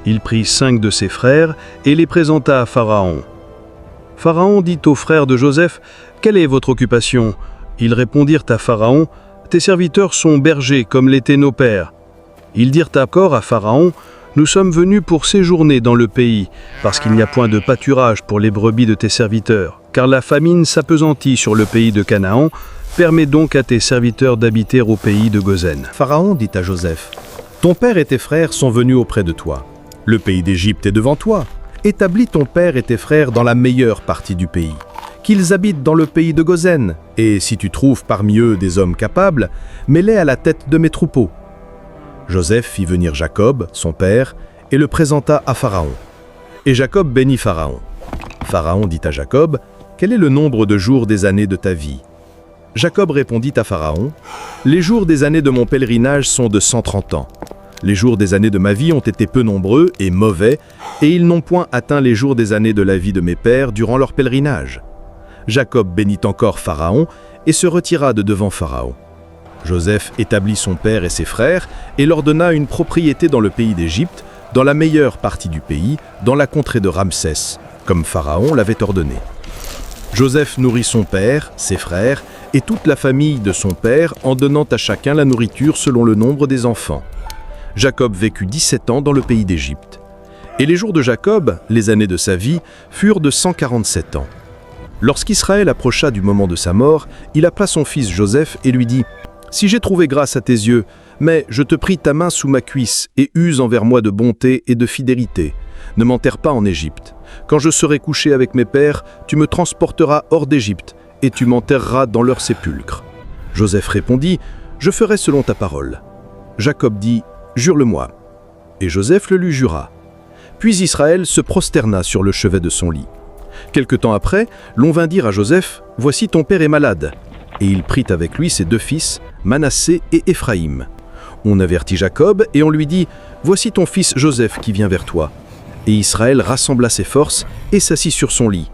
Il prit 5 de ses frères et les présenta à Pharaon. Pharaon dit aux frères de Joseph, « Quelle est votre occupation ?» Ils répondirent à Pharaon, « Tes serviteurs sont bergers comme l'étaient nos pères. » Ils dirent encore à Pharaon, « Nous sommes venus pour séjourner dans le pays, parce qu'il n'y a point de pâturage pour les brebis de tes serviteurs, car la famine s'appesantit sur le pays de Canaan. Permets donc à tes serviteurs d'habiter au pays de Gozen. » Pharaon dit à Joseph, « Ton père et tes frères sont venus auprès de toi. Le pays d'Égypte est devant toi. Établis ton père et tes frères dans la meilleure partie du pays. Qu'ils habitent dans le pays de Gozen, et si tu trouves parmi eux des hommes capables, mets-les à la tête de mes troupeaux. » Joseph fit venir Jacob, son père, et le présenta à Pharaon. Et Jacob bénit Pharaon. Pharaon dit à Jacob, « Quel est le nombre de jours des années de ta vie ?» Jacob répondit à Pharaon, « Les jours des années de mon pèlerinage sont de 130 ans. Les jours des années de ma vie ont été peu nombreux et mauvais, et ils n'ont point atteint les jours des années de la vie de mes pères durant leur pèlerinage. » Jacob bénit encore Pharaon et se retira de devant Pharaon. Joseph établit son père et ses frères et leur donna une propriété dans le pays d'Égypte, dans la meilleure partie du pays, dans la contrée de Ramsès, comme Pharaon l'avait ordonné. Joseph nourrit son père, ses frères et toute la famille de son père en donnant à chacun la nourriture selon le nombre des enfants. Jacob vécut 17 ans dans le pays d'Égypte. Et les jours de Jacob, les années de sa vie, furent de 147 ans. Lorsqu'Israël approcha du moment de sa mort, il appela son fils Joseph et lui dit, « Si j'ai trouvé grâce à tes yeux, mais je te prie ta main sous ma cuisse et use envers moi de bonté et de fidélité. Ne m'enterre pas en Égypte. Quand je serai couché avec mes pères, tu me transporteras hors d'Égypte et tu m'enterreras dans leur sépulcre. » Joseph répondit, « Je ferai selon ta parole. » Jacob dit, « Jure-le-moi. » Et Joseph le lui jura. Puis Israël se prosterna sur le chevet de son lit. Quelque temps après, l'on vint dire à Joseph, « Voici ton père est malade. » Et il prit avec lui ses 2 fils, Manassé et Éphraïm. On avertit Jacob et on lui dit, « Voici ton fils Joseph qui vient vers toi. » Et Israël rassembla ses forces et s'assit sur son lit.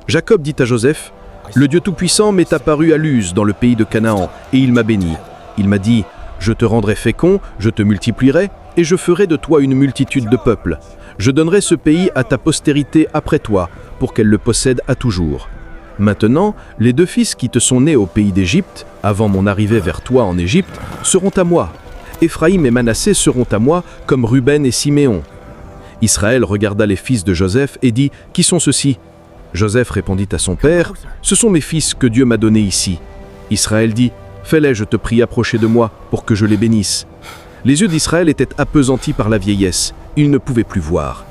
Jacob dit à Joseph, « Le Dieu Tout-Puissant m'est apparu à Luz dans le pays de Canaan, et il m'a béni. Il m'a dit, « Je te rendrai fécond, je te multiplierai, et je ferai de toi une multitude de peuples. Je donnerai ce pays à ta postérité après toi, pour qu'elle le possède à toujours. Maintenant, les 2 fils qui te sont nés au pays d'Égypte, avant mon arrivée vers toi en Égypte, seront à moi. Éphraïm et Manassé seront à moi, comme Ruben et Siméon. » Israël regarda les fils de Joseph et dit, « Qui sont ceux-ci » Joseph répondit à son père, « Ce sont mes fils que Dieu m'a donnés ici. » Israël dit, « Fais-les, je te prie, approcher de moi, pour que je les bénisse. » Les yeux d'Israël étaient appesantis par la vieillesse, il ne pouvait plus voir.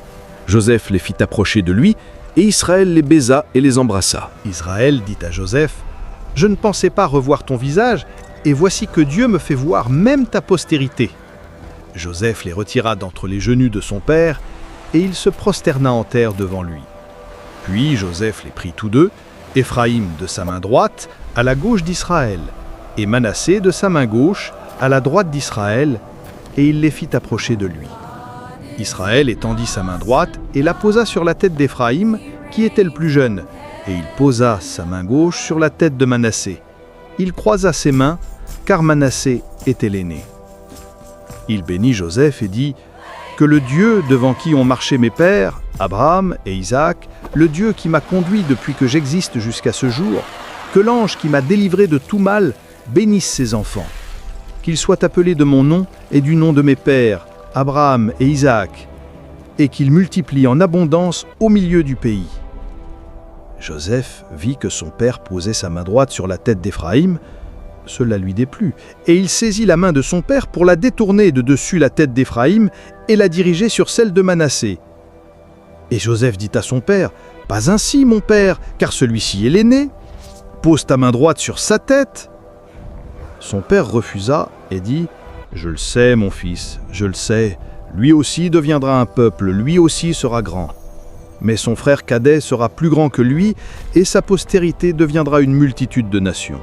Joseph les fit approcher de lui, et Israël les baisa et les embrassa. Israël dit à Joseph, « Je ne pensais pas revoir ton visage, et voici que Dieu me fait voir même ta postérité. » Joseph les retira d'entre les genoux de son père, et il se prosterna en terre devant lui. Puis Joseph les prit tous 2, Éphraïm de sa main droite, à la gauche d'Israël, et Manassé de sa main gauche, à la droite d'Israël, et il les fit approcher de lui. Israël étendit sa main droite et la posa sur la tête d'Éphraïm, qui était le plus jeune, et il posa sa main gauche sur la tête de Manassé. Il croisa ses mains, car Manassé était l'aîné. Il bénit Joseph et dit, « Que le Dieu devant qui ont marché mes pères, Abraham et Isaac, le Dieu qui m'a conduit depuis que j'existe jusqu'à ce jour, que l'ange qui m'a délivré de tout mal bénisse ses enfants. Qu'ils soient appelés de mon nom et du nom de mes pères, Abraham et Isaac, et qu'ils multiplient en abondance au milieu du pays. » Joseph vit que son père posait sa main droite sur la tête d'Éphraïm. Cela lui déplut, et il saisit la main de son père pour la détourner de dessus la tête d'Éphraïm et la diriger sur celle de Manassé. Et Joseph dit à son père, « Pas ainsi, mon père, car celui-ci est l'aîné. Pose ta main droite sur sa tête. » Son père refusa et dit, « Je le sais, mon fils, je le sais. Lui aussi deviendra un peuple, lui aussi sera grand. Mais son frère cadet sera plus grand que lui, et sa postérité deviendra une multitude de nations. »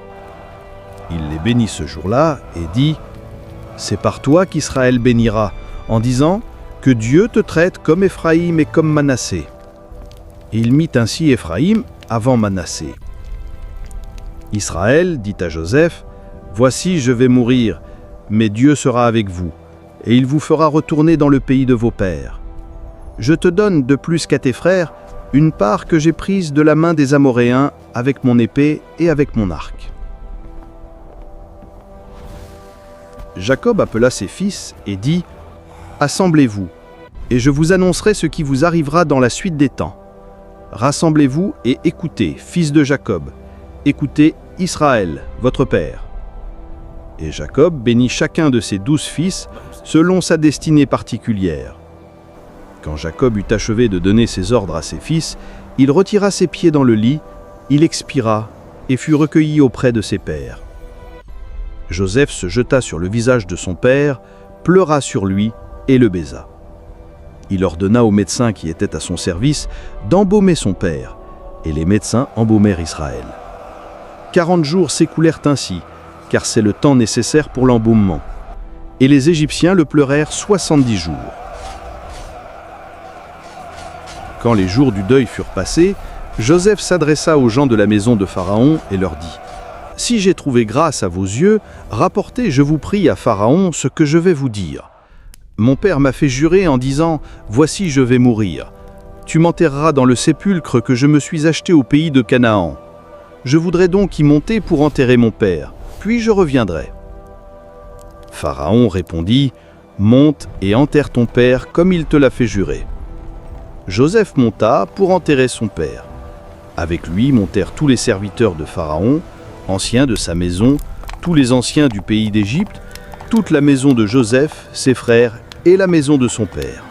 Il les bénit ce jour-là et dit, « C'est par toi qu'Israël bénira, en disant que Dieu te traite comme Éphraïm et comme Manassé. » Et il mit ainsi Éphraïm avant Manassé. Israël dit à Joseph, « Voici, je vais mourir, mais Dieu sera avec vous, et il vous fera retourner dans le pays de vos pères. Je te donne de plus qu'à tes frères une part que j'ai prise de la main des Amoréens avec mon épée et avec mon arc. » Jacob appela ses fils et dit, « Assemblez-vous, et je vous annoncerai ce qui vous arrivera dans la suite des temps. Rassemblez-vous et écoutez, fils de Jacob, écoutez Israël, votre père. » Et Jacob bénit chacun de ses 12 fils selon sa destinée particulière. Quand Jacob eut achevé de donner ses ordres à ses fils, il retira ses pieds dans le lit, il expira et fut recueilli auprès de ses pères. Joseph se jeta sur le visage de son père, pleura sur lui et le baisa. Il ordonna aux médecins qui étaient à son service d'embaumer son père, et les médecins embaumèrent Israël. 40 jours s'écoulèrent ainsi, car c'est le temps nécessaire pour l'embaumement. Et les Égyptiens le pleurèrent 70 jours. Quand les jours du deuil furent passés, Joseph s'adressa aux gens de la maison de Pharaon et leur dit, « Si j'ai trouvé grâce à vos yeux, rapportez, je vous prie, à Pharaon ce que je vais vous dire. Mon père m'a fait jurer en disant, « Voici, je vais mourir. Tu m'enterreras dans le sépulcre que je me suis acheté au pays de Canaan. Je voudrais donc y monter pour enterrer mon père. Puis je reviendrai. » Pharaon répondit, « Monte et enterre ton père comme il te l'a fait jurer. » Joseph monta pour enterrer son père. Avec lui montèrent tous les serviteurs de Pharaon, anciens de sa maison, tous les anciens du pays d'Égypte, toute la maison de Joseph, ses frères et la maison de son père.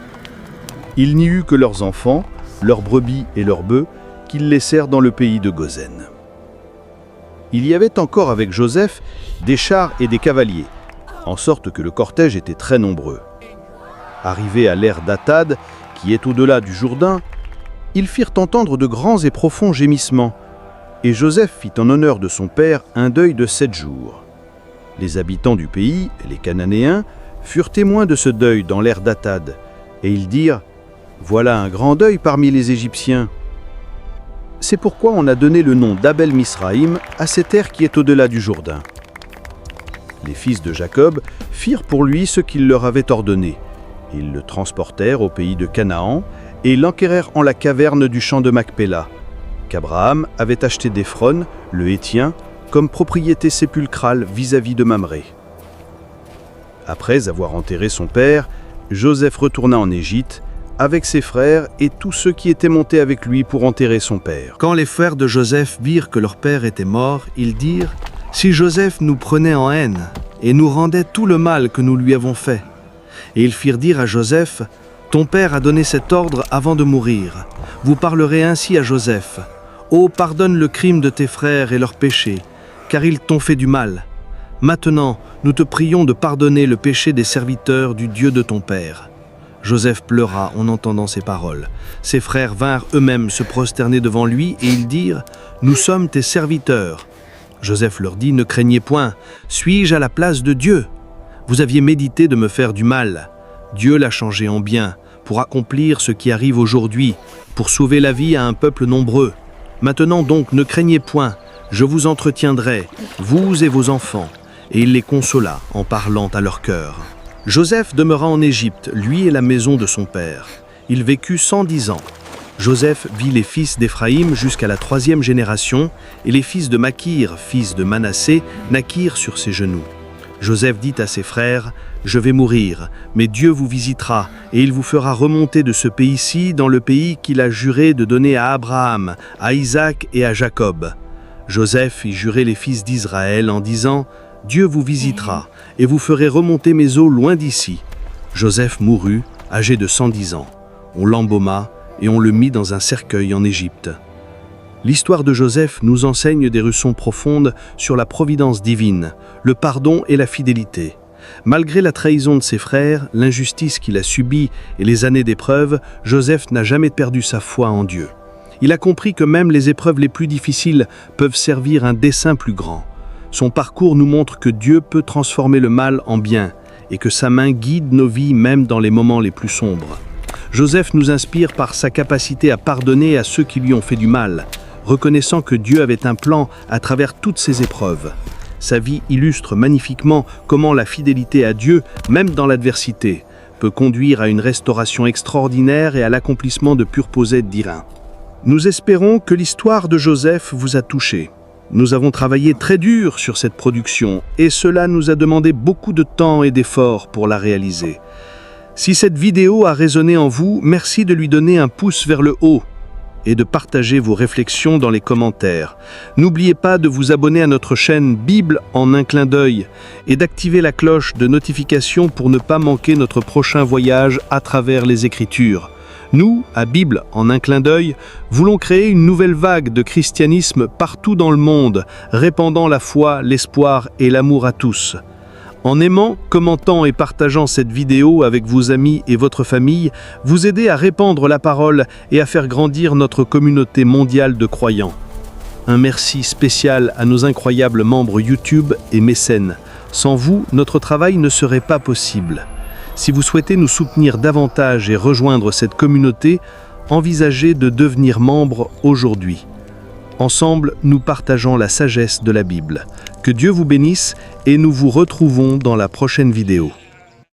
Il n'y eut que leurs enfants, leurs brebis et leurs bœufs, qu'ils laissèrent dans le pays de Gosen. Il y avait encore avec Joseph des chars et des cavaliers, en sorte que le cortège était très nombreux. Arrivés à l'ère d'Atad, qui est au-delà du Jourdain, ils firent entendre de grands et profonds gémissements, et Joseph fit en honneur de son père un deuil de 7 jours. Les habitants du pays, les Cananéens, furent témoins de ce deuil dans l'ère d'Atad, et ils dirent, « Voilà un grand deuil parmi les Égyptiens. » C'est pourquoi on a donné le nom d'Abel Misraïm à cette terre qui est au-delà du Jourdain. Les fils de Jacob firent pour lui ce qu'il leur avait ordonné. Ils le transportèrent au pays de Canaan et l'enterrèrent en la caverne du champ de Macpéla, qu'Abraham avait acheté d'Éphron, le Héthien, comme propriété sépulcrale vis-à-vis de Mamré. Après avoir enterré son père, Joseph retourna en Égypte, avec ses frères et tous ceux qui étaient montés avec lui pour enterrer son père. Quand les frères de Joseph virent que leur père était mort, ils dirent, « Si Joseph nous prenait en haine et nous rendait tout le mal que nous lui avons fait. » Et ils firent dire à Joseph, « Ton père a donné cet ordre avant de mourir. Vous parlerez ainsi à Joseph. Ô, pardonne le crime de tes frères et leurs péchés, car ils t'ont fait du mal. Maintenant, nous te prions de pardonner le péché des serviteurs du Dieu de ton père. » Joseph pleura en entendant ces paroles. Ses frères vinrent eux-mêmes se prosterner devant lui et ils dirent, « Nous sommes tes serviteurs. » Joseph leur dit, « Ne craignez point, suis-je à la place de Dieu? Vous aviez médité de me faire du mal. Dieu l'a changé en bien, pour accomplir ce qui arrive aujourd'hui, pour sauver la vie à un peuple nombreux. Maintenant donc, ne craignez point, je vous entretiendrai, vous et vos enfants. » Et il les consola en parlant à leur cœur. Joseph demeura en Égypte, lui et la maison de son père. Il vécut 110 ans. Joseph vit les fils d'Éphraïm jusqu'à la 3e génération, et les fils de Makir, fils de Manassé, naquirent sur ses genoux. Joseph dit à ses frères, « Je vais mourir, mais Dieu vous visitera, et il vous fera remonter de ce pays-ci dans le pays qu'il a juré de donner à Abraham, à Isaac et à Jacob. » Joseph y jurait les fils d'Israël en disant, « Dieu vous visitera, et vous ferez remonter mes eaux loin d'ici. » Joseph mourut, âgé de 110 ans. On l'embauma, et on le mit dans un cercueil en Égypte. L'histoire de Joseph nous enseigne des leçons profondes sur la providence divine, le pardon et la fidélité. Malgré la trahison de ses frères, l'injustice qu'il a subie et les années d'épreuves, Joseph n'a jamais perdu sa foi en Dieu. Il a compris que même les épreuves les plus difficiles peuvent servir un dessein plus grand. Son parcours nous montre que Dieu peut transformer le mal en bien et que sa main guide nos vies même dans les moments les plus sombres. Joseph nous inspire par sa capacité à pardonner à ceux qui lui ont fait du mal, reconnaissant que Dieu avait un plan à travers toutes ces épreuves. Sa vie illustre magnifiquement comment la fidélité à Dieu, même dans l'adversité, peut conduire à une restauration extraordinaire et à l'accomplissement de purposés divins. Nous espérons que l'histoire de Joseph vous a touché. Nous avons travaillé très dur sur cette production et cela nous a demandé beaucoup de temps et d'efforts pour la réaliser. Si cette vidéo a résonné en vous, merci de lui donner un pouce vers le haut et de partager vos réflexions dans les commentaires. N'oubliez pas de vous abonner à notre chaîne Bible en un clin d'œil et d'activer la cloche de notification pour ne pas manquer notre prochain voyage à travers les Écritures. Nous, à Bible en un clin d'œil, voulons créer une nouvelle vague de christianisme partout dans le monde, répandant la foi, l'espoir et l'amour à tous. En aimant, commentant et partageant cette vidéo avec vos amis et votre famille, vous aidez à répandre la parole et à faire grandir notre communauté mondiale de croyants. Un merci spécial à nos incroyables membres YouTube et mécènes. Sans vous, notre travail ne serait pas possible. Si vous souhaitez nous soutenir davantage et rejoindre cette communauté, envisagez de devenir membre aujourd'hui. Ensemble, nous partageons la sagesse de la Bible. Que Dieu vous bénisse et nous vous retrouvons dans la prochaine vidéo.